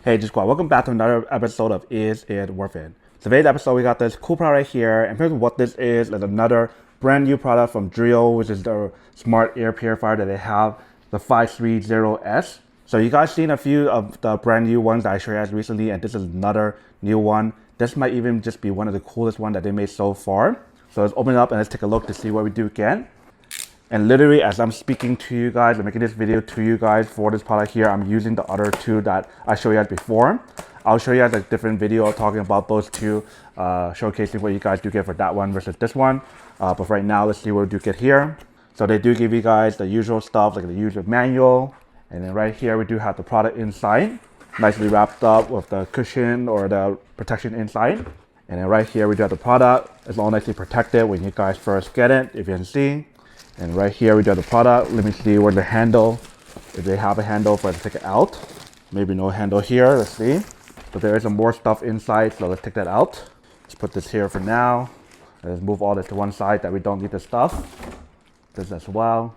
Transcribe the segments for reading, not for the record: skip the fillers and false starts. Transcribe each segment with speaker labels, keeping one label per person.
Speaker 1: Hey G Squad, welcome back to another episode of Is It Worth It? Today's episode we got this cool product right here, and here's what this is another brand new product from Dreo, which is the smart air purifier that they have, the 530S. So you guys seen a few of the brand new ones that I showed you guys recently, and this is another new one. This might even just be one of the coolest ones that they made so far. So let's open it up and let's take a look to see what we do again. And literally, as I'm speaking to you guys, I'm making this video to you guys for this product here, I'm using the other two that I showed you guys before. I'll show you guys a different video talking about those two, showcasing what you guys do get for that one versus this one. But right now, let's see what we do get here. So they do give you guys the usual stuff, like the user manual. And then right here, we do have the product inside, nicely wrapped up with the cushion or the protection inside. And then right here, we do have the product. It's all nicely protected when you guys first get it, if you can see. And right here we do have the product. Let me see where the handle, if they have a handle for us to take it out. Maybe no handle here, let's see. But there is some more stuff inside, so let's take that out. Let's put this here for now. Let's move all this to one side that we don't need the stuff. This as well.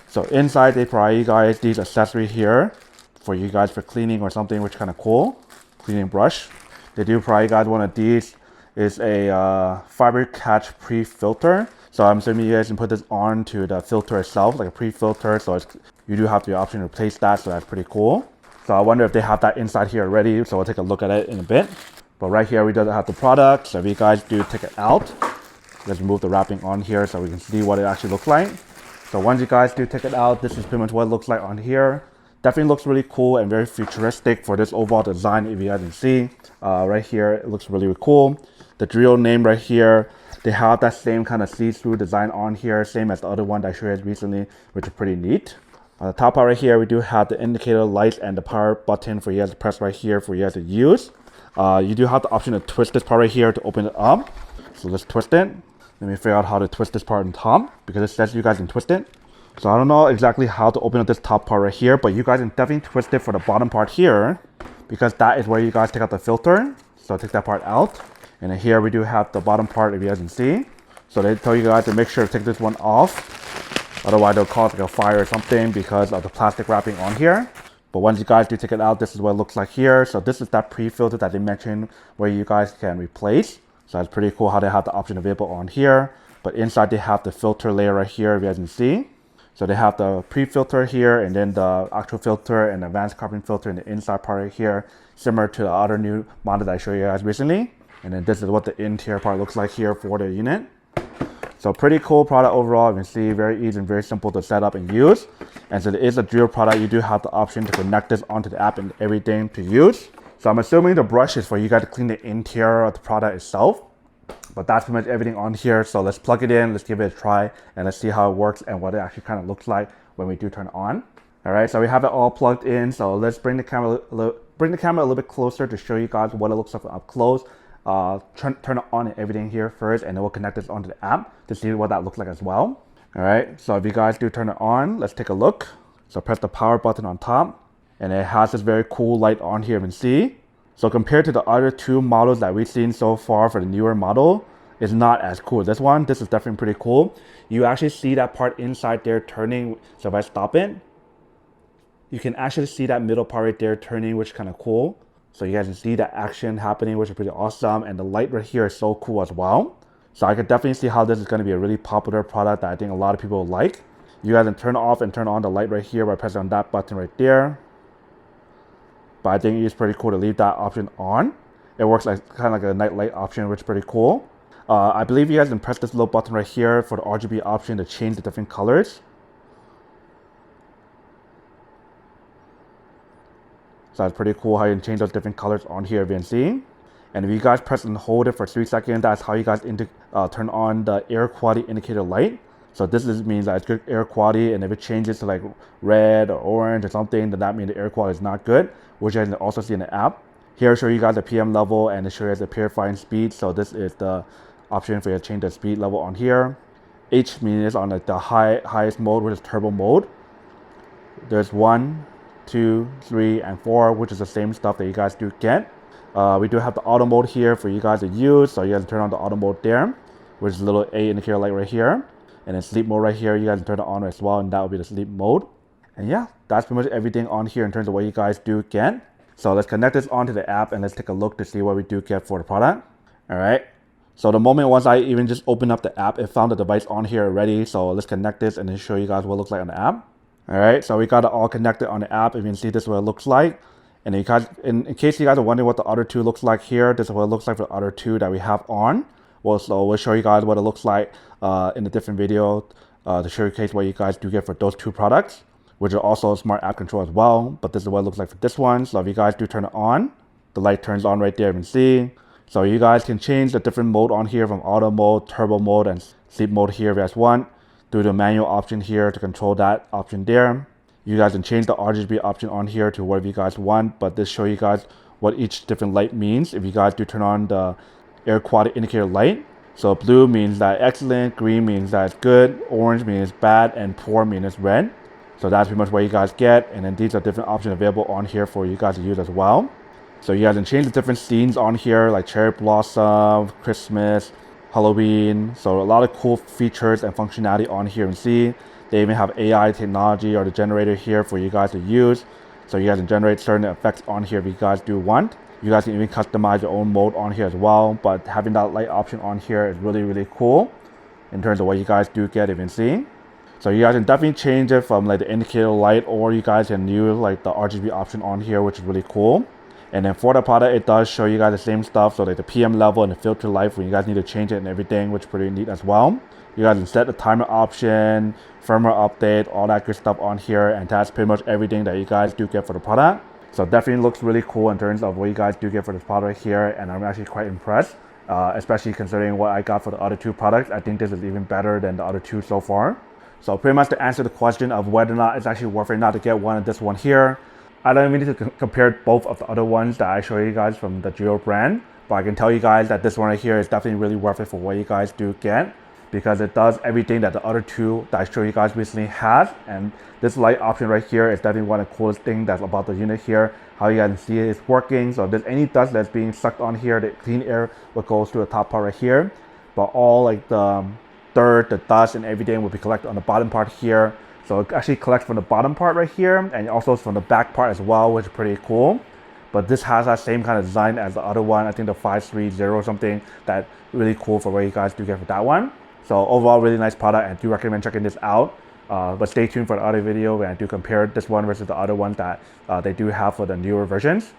Speaker 1: So inside they provide you guys these accessories here for you guys for cleaning or something, which is kind of cool. Cleaning brush. They do provide you guys one of these. Is a fiber catch pre-filter. So I'm assuming you guys can put this on to the filter itself, like a pre-filter. So you do have the option to replace that, so that's pretty cool. So I wonder if they have that inside here already, so we'll take a look at it in a bit. But right here we do have the product, so if you guys do take it out, let's remove the wrapping on here so we can see what it actually looks like. So once you guys do take it out, this is pretty much what it looks like on here. Definitely looks really cool and very futuristic for this overall design, if you guys can see. Right here, it looks really, really cool. The Dreo name right here, they have that same kind of see-through design on here, same as the other one that I showed you guys recently, which is pretty neat. On the top part right here, we do have the indicator lights and the power button for you guys to press right here for you guys to use. You do have the option to twist this part right here to open it up. So let's twist it. Let me figure out how to twist this part on top, because it says you guys can twist it. So I don't know exactly how to open up this top part right here, but you guys can definitely twist it for the bottom part here, because that is where you guys take out the filter. So take that part out. And then here we do have the bottom part, if you guys can see. So they tell you guys to make sure to take this one off. Otherwise they'll cause like a fire or something because of the plastic wrapping on here. But once you guys do take it out, this is what it looks like here. So this is that pre-filter that they mentioned where you guys can replace. So that's pretty cool how they have the option available on here. But inside they have the filter layer right here, if you guys can see. So they have the pre-filter here, and then the actual filter and advanced carbon filter in the inside part right here, similar to the other new model that I showed you guys recently. And then this is what the interior part looks like here for the unit. So pretty cool product overall. You can see very easy and very simple to set up and use. And so it is a Dreo product. You do have the option to connect this onto the app and everything to use. So I'm assuming the brush is for you guys to clean the interior of the product itself. But that's pretty much everything on here. So let's plug it in, let's give it a try, and let's see how it works and what it actually kind of looks like when we do turn it on. All right, so we have it all plugged in. So let's bring the camera a little bit closer to show you guys what it looks like up close. Turn it on and everything here first, and then we'll connect this onto the app to see what that looks like as well. All right, so if you guys do turn it on, let's take a look. So press the power button on top, and it has this very cool light on here, you can see. So compared to the other two models that we've seen so far for the newer model, it's not as cool. This one, this is definitely pretty cool. You actually see that part inside there turning. So if I stop it, you can actually see that middle part right there turning, which is kind of cool. So you guys can see that action happening, which is pretty awesome. And the light right here is so cool as well. So I could definitely see how this is going to be a really popular product that I think a lot of people will like. You guys can turn off and turn on the light right here by pressing on that button right there. But I think it's pretty cool to leave that option on. It works like kind of like a night light option, which is pretty cool. I believe you guys can press this little button right here for the RGB option to change the different colors. So that's pretty cool how you can change those different colors on here, if you can see. And if you guys press and hold it for 3 seconds, that's how you guys turn on the air quality indicator light. So this means that it's good air quality, and if it changes to like red or orange or something, then that means the air quality is not good, which you can also see in the app. Here I show you guys the PM level, and it shows you guys the purifying speed. So this is the option for you to change the speed level on here. H means it's on like the highest mode, which is turbo mode. There's 1, 2, 3, and 4, which is the same stuff that you guys do get. We do have the auto mode here for you guys to use, so you guys turn on the auto mode there, which is a little A indicator light right here. And then sleep mode right here, you guys can turn it on as well, and that will be the sleep mode. And yeah, that's pretty much everything on here in terms of what you guys do get. So let's connect this onto the app and let's take a look to see what we do get for the product. All right. So the moment once I even just open up the app, it found the device on here already. So let's connect this and then show you guys what it looks like on the app. All right. So we got it all connected on the app. If you can see, this is what it looks like. And you guys, in case you guys are wondering what the other two looks like here, this is what it looks like for the other two that we have on. Well, so we'll show you guys what it looks like in a different video to showcase what you guys do get for those two products, which are also smart app control as well. But this is what it looks like for this one. So if you guys do turn it on, the light turns on right there, you can see. So you guys can change the different mode on here from auto mode, turbo mode, and sleep mode here if you guys want. Do the manual option here to control that option there. You guys can change the RGB option on here to whatever you guys want, but this show you guys what each different light means. If you guys do turn on the air quality indicator light, so blue means that excellent, green means that it's good, orange means bad, and poor means it's red. So that's pretty much what you guys get, and then these are different options available on here for you guys to use as well. So you guys can change the different scenes on here, like cherry blossom, Christmas, Halloween. So a lot of cool features and functionality on here. And see, they even have AI technology or the generator here for you guys to use. So you guys can generate certain effects on here if you guys do want. You guys can even customize your own mode on here as well. But having that light option on here is really, really cool in terms of what you guys do get, if you can see. So you guys can definitely change it from like the indicator light, or you guys can use like the RGB option on here, which is really cool. And then for the product, it does show you guys the same stuff. So like the PM level and the filter life when you guys need to change it and everything, which is pretty neat as well. You guys can set the timer option, firmware update, all that good stuff on here. And that's pretty much everything that you guys do get for the product. So definitely looks really cool in terms of what you guys do get for this product here. And I'm actually quite impressed, especially considering what I got for the other two products. I think this is even better than the other two so far. So pretty much to answer the question of whether or not it's actually worth it not to get one of this one here, I don't even need to compare both of the other ones that I show you guys from the Dreo brand, but I can tell you guys that this one right here is definitely really worth it for what you guys do get, because it does everything that the other two that I showed you guys recently has. And this light option right here is definitely one of the coolest things that's about the unit here. How you guys can see it is working. So if there's any dust that's being sucked on here, the clean air will go to the top part right here, but all like the dirt, the dust, and everything will be collected on the bottom part here. So it actually collects from the bottom part right here, and also from the back part as well, which is pretty cool. But this has that same kind of design as the other one. I think the 530 or something. That's really cool for what you guys do get for that one. So overall, really nice product, and I do recommend checking this out. But stay tuned for the other video when I do compare this one versus the other one that they do have for the newer versions.